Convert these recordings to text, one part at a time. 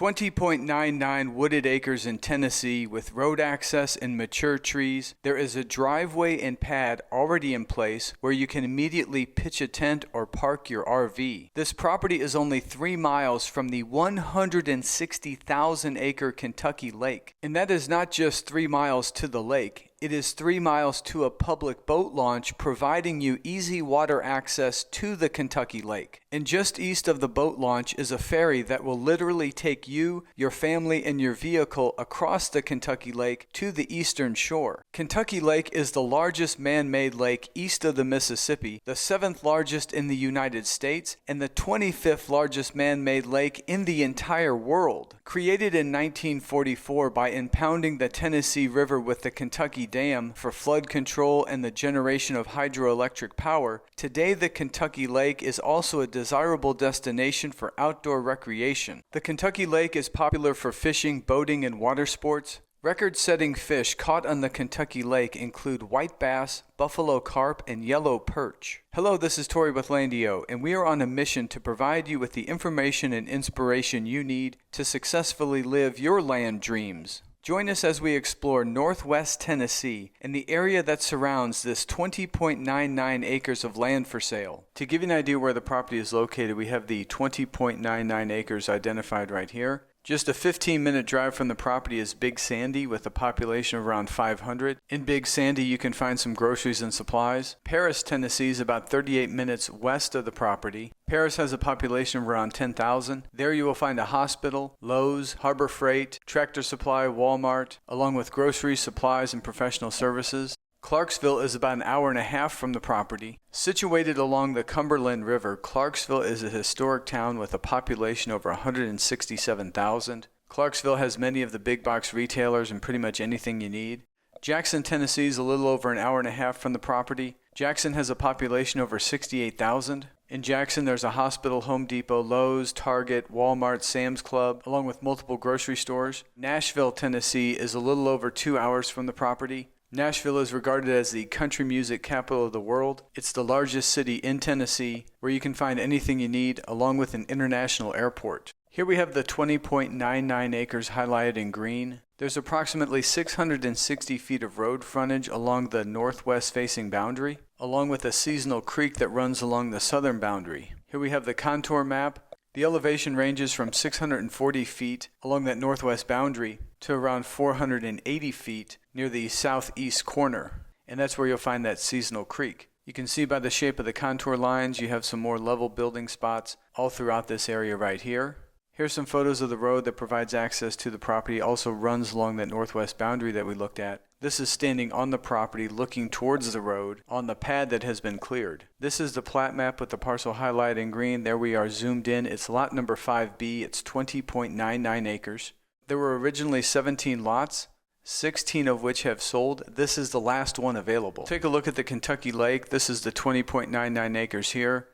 20.99 wooded acres in Tennessee with road access and mature trees. There is a driveway and pad already in place where you can immediately pitch a tent or park your RV. This property is only 3 miles from the 160,000 acre Kentucky Lake. And that is not just 3 miles to the lake. It is 3 miles to a public boat launch, providing you easy water access to the Kentucky Lake. And just east of the boat launch is a ferry that will literally take you, your family, and your vehicle across the Kentucky Lake to the eastern shore. Kentucky Lake is the largest man-made lake east of the Mississippi, the 7th largest in the United States, and the 25th largest man-made lake in the entire world. Created in 1944 by impounding the Tennessee River with the Kentucky Dam for flood control and the generation of hydroelectric power, today the Kentucky Lake is also a desirable destination for outdoor recreation. The Kentucky Lake is popular for fishing, boating, and water sports. Record-setting fish caught on the Kentucky Lake include white bass, buffalo carp, and yellow perch. Hello, this is Tori with LANDIO, and we are on a mission to provide you with the information and inspiration you need to successfully live your land dreams. Join us as we explore Northwest Tennessee and the area that surrounds this 20.99 acres of land for sale. To give you an idea where the property is located, we have the 20.99 acres identified right here. Just a 15-minute drive from the property is Big Sandy with a population of around 500. In Big Sandy, you can find some groceries and supplies. Paris, Tennessee is about 38 minutes west of the property. Paris has a population of around 10,000. There you will find a hospital, Lowe's, Harbor Freight, Tractor Supply, Walmart, along with groceries, supplies, and professional services. Clarksville is about an hour and a half from the property. Situated along the Cumberland River, Clarksville is a historic town with a population over 167,000. Clarksville has many of the big box retailers and pretty much anything you need. Jackson, Tennessee is a little over an hour and a half from the property. Jackson has a population over 68,000. In Jackson, there's a hospital, Home Depot, Lowe's, Target, Walmart, Sam's Club, along with multiple grocery stores. Nashville, Tennessee is a little over 2 hours from the property. Nashville is regarded as the country music capital of the world. It's the largest city in Tennessee where you can find anything you need, along with an international airport. Here we have the 20.99 acres highlighted in green. There's approximately 660 feet of road frontage along the northwest facing boundary, along with a seasonal creek that runs along the southern boundary. Here we have the contour map. The elevation ranges from 640 feet along that northwest boundary to around 480 feet near the southeast corner, and that's where you'll find that seasonal creek. You can see by the shape of the contour lines you have some more level building spots all throughout this area right here. Here's some photos of the road that provides access to the property, also runs along that northwest boundary that we looked at. This is standing on the property looking towards the road on the pad that has been cleared. This is the plat map with the parcel highlighted in green. There we are zoomed in. It's lot number 5B. It's 20.99 acres. There were originally 17 lots, 16 of which have sold. This is the last one available. Take a look at the Kentucky Lake. This is the 20.99 acres here.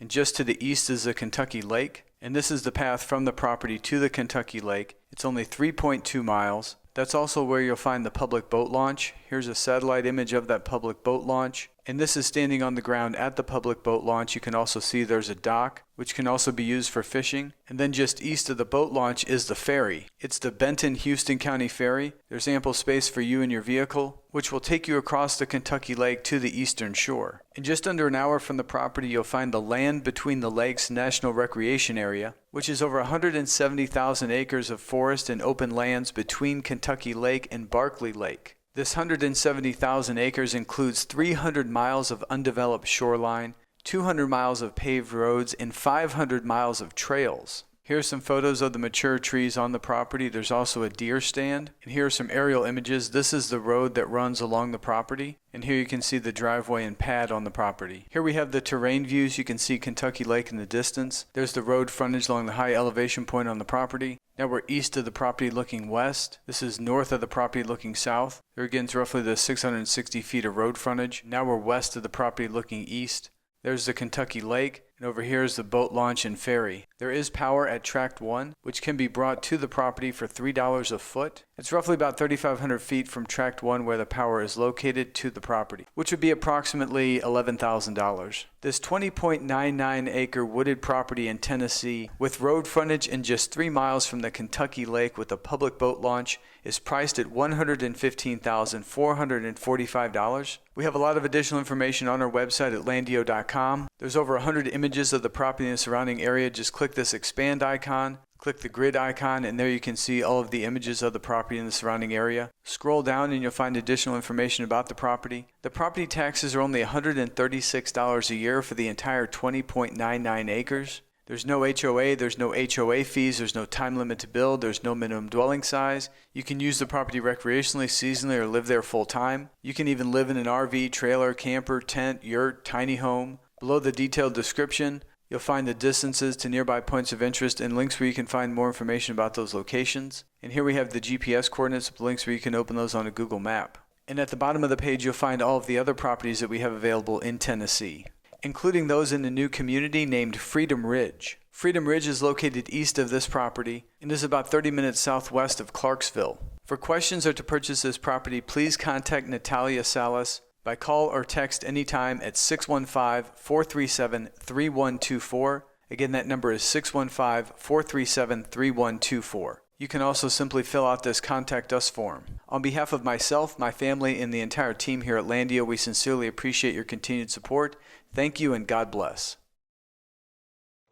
And just to the east is the Kentucky Lake. And this is the path from the property to the Kentucky Lake. It's only 3.2 miles. That's also where you'll find the public boat launch. Here's a satellite image of that public boat launch. And this is standing on the ground at the public boat launch. You can also see there's a dock, which can also be used for fishing. And then just east of the boat launch is the ferry. It's the Benton, Houston County Ferry. There's ample space for you and your vehicle, which will take you across the Kentucky Lake to the eastern shore. In just under an hour from the property, you'll find the Land Between the Lakes National Recreation Area, which is over 170,000 acres of forest and open lands between Kentucky Lake and Barkley Lake. This 170,000 acres includes 300 miles of undeveloped shoreline, 200 miles of paved roads, and 500 miles of trails. Here's some photos of the mature trees on the property. There's also a deer stand. And here are some aerial images. This is the road that runs along the property. And here you can see the driveway and pad on the property. Here we have the terrain views. You can see Kentucky Lake in the distance. There's the road frontage along the high elevation point on the property. Now we're east of the property looking west. This is north of the property looking south. There again is roughly the 660 feet of road frontage. Now we're west of the property looking east. There's the Kentucky Lake. And over here is the boat launch and ferry. There is power at Tract 1, which can be brought to the property for $3 a foot. It's roughly about 3,500 feet from Tract 1 where the power is located to the property, which would be approximately $11,000. This 20.99 acre wooded property in Tennessee with road frontage and just 3 miles from the Kentucky Lake with a public boat launch is priced at $115,445. We have a lot of additional information on our website at landio.com. There's over 100 images of the property in the surrounding area. Just click this expand icon, click the grid icon, and there you can see all of the images of the property in the surrounding area. Scroll down and you'll find additional information about the property. The property taxes are only $136 a year for the entire 20.99 acres. There's no HOA, there's no HOA fees, there's no time limit to build, there's no minimum dwelling size. You can use the property recreationally, seasonally, or live there full time. You can even live in an RV, trailer, camper, tent, yurt, tiny home. Below the detailed description, you'll find the distances to nearby points of interest and links where you can find more information about those locations. And here we have the GPS coordinates with links where you can open those on a Google map. And at the bottom of the page, you'll find all of the other properties that we have available in Tennessee, including those in a new community named Freedom Ridge. Freedom Ridge is located east of this property and is about 30 minutes southwest of Clarksville. For questions or to purchase this property, please contact Natalia Salas by call or text anytime at 615-437-3124. Again, that number is 615-437-3124. You can also simply fill out this Contact Us form. On behalf of myself, my family, and the entire team here at Landio, we sincerely appreciate your continued support. Thank you and God bless.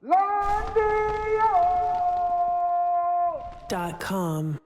LANDIO.com